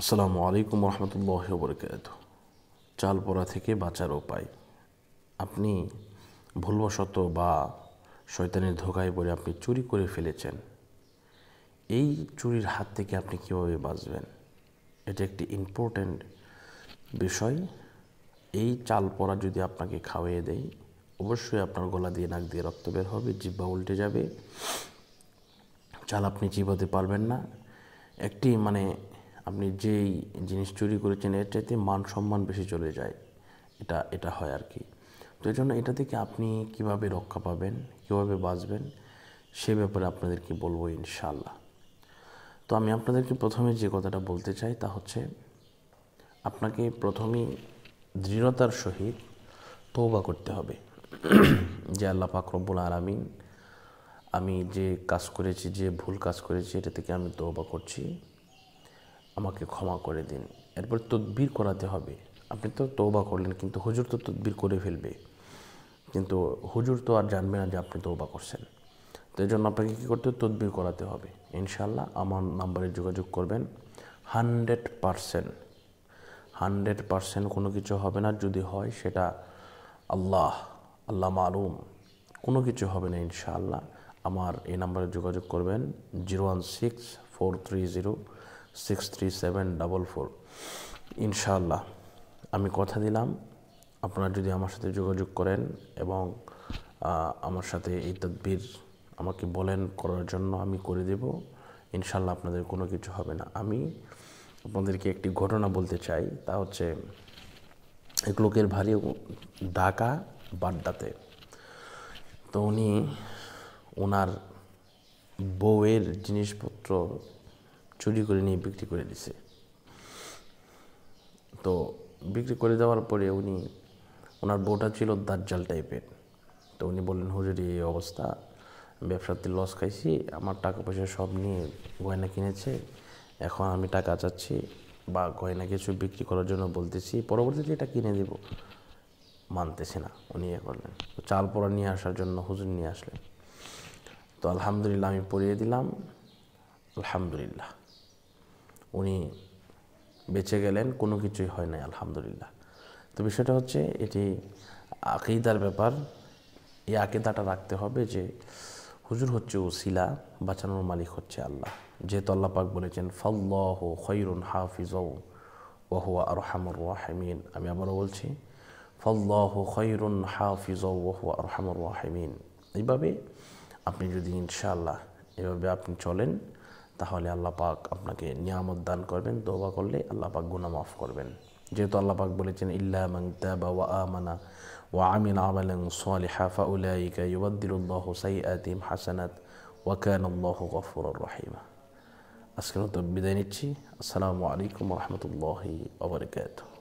আসসালামু আলাইকুম রহমতুল্লাহ বরকাত। চাল পড়া থেকে বাঁচার উপায়। আপনি ভুলবশত বা শয়তানের ধোকায় পড়ে আপনি চুরি করে ফেলেছেন। এই চুরির হাত থেকে আপনি কীভাবে বাঁচবেন, এটা একটি ইম্পর্ট্যান্ট বিষয়। এই চাল পড়া যদি আপনাকে খাওয়িয়ে দেয়, অবশ্যই আপনার গলা দিয়ে নাক দিয়ে রক্ত বের হবে, জিহ্বা উল্টে যাবে, চাল আপনি চিবাতে পারবেন না। একটি আপনি যেই জিনিস চুরি করেছেন এর চাইতে মান সম্মান বেশি চলে যায়, এটা হয় আর কি। তো এই জন্য এটা থেকে আপনি কিভাবে রক্ষা পাবেন, কীভাবে বাঁচবেন, সে ব্যাপারে আপনাদেরকে বলবো ইনশাআল্লাহ। তো আমি আপনাদেরকে প্রথমে যে কথাটা বলতে চাই তা হচ্ছে, আপনাকে প্রথমেই দৃঢ়তার সহিত তওবা করতে হবে যে আল্লাহ পাক রব্বুল আলামিন, আমি যে কাজ করেছি, যে ভুল কাজ করেছি, এটা থেকে আমি তওবা করছি, আমাকে ক্ষমা করে দিন। এরপর তদবির করাতে হবে। আপনি তো তওবা করলেন, কিন্তু হুজুর তো তদবির করে ফেলবে, কিন্তু হুজুর তো আর জানবে না যে আপনি তওবা করছেন। তো এই জন্য আপনাকে কী করতে হবে, তদবির করাতে হবে। ইনশাআল্লাহ আমার নাম্বারে যোগাযোগ করবেন। 100% কোনো কিছু হবে না। যদি হয় সেটা আল্লাহ মালুম, কোনো কিছু হবে না ইনশাআল্লাহ। আমার এই নাম্বারে যোগাযোগ করবেন 016-430-63744। ইনশাআল্লাহ আমি কথা দিলাম, আপনারা যদি আমার সাথে যোগাযোগ করেন এবং আমার সাথে এই তদবির আমাকে বলেন করার জন্য, আমি করে দেব ইনশাআল্লাহ। আপনাদের কোনো কিছু হবে না। আমি আপনাদেরকে একটি ঘটনা বলতে চাই, তা হচ্ছে এক লোকের ভারী ডাকা বাড্ডাতে। তো উনি ওনার বউয়ের জিনিসপত্র চুরি করে নিয়ে বিক্রি করে দিছে। তো বিক্রি করে দেওয়ার পরে ওনার বউটা ছিল দাজ্জাল টাইপের। তো উনি বললেন, হুজুর এই অবস্থা, ব্যবসাতে লস খাইছি, আমার টাকা পয়সা সব নিয়ে গয়না কিনেছে, এখন আমি টাকা চাচ্ছি বা গয়না কিছু বিক্রি করার জন্য বলতেছি, পরবর্তীতে এটা কিনে দেব, মানতেছে না। উনি করলেন, তো চাল পড়া নিয়ে আসার জন্য হুজুর নিয়ে আসলেন। তো আলহামদুলিল্লাহ আমি পড়িয়ে দিলাম, আলহামদুলিল্লাহ উনি বেঁচে গেলেন, কোনো কিছুই হয় নাই আলহামদুলিল্লাহ। তো বিষয়টা হচ্ছে, এটি আকীদার ব্যাপার। এই আকীদাটা রাখতে হবে যে হুজুর হচ্ছে ওসিলা, বাঁচানোর মালিক হচ্ছে আল্লাহ। যেহেতু আল্লাহ পাক বলেছেন ফাল্লাহু খায়রুন হাফিজাও ওয়া হুয়া আরহামুর রাহিমিন। আমি আবারও বলছি, ফাল্লাহু খায়রুন হাফিজাও ওয়া হুয়া আরহামুর রাহিমিন। এইভাবে আপনি যদি ইনশাআল্লাহ এভাবে আপনি চলেন, তাহলে আল্লাহ পাক আপনাকে নিয়ামত দান করবেন। তওবা করলে আল্লাহ পাক গুনাহ মাফ করবেন। যেহেতু আল্লাহ পাক বলেছেন ইল্লা মান তাবা ওয়া আমানা ওয়া আমিলা আমালান সালিহা ফাউলাইকা ইউবাদদিলুল্লাহু সাইয়্যাতিহিম হাসানাত ওয়া কানা আল্লাহু গফুরুর রহিমা। আজকের মতো বিদায় নিচ্ছি। আসসালামু আলাইকুম ওয়া রাহমাতুল্লাহি ওয়া বারাকাতুহু।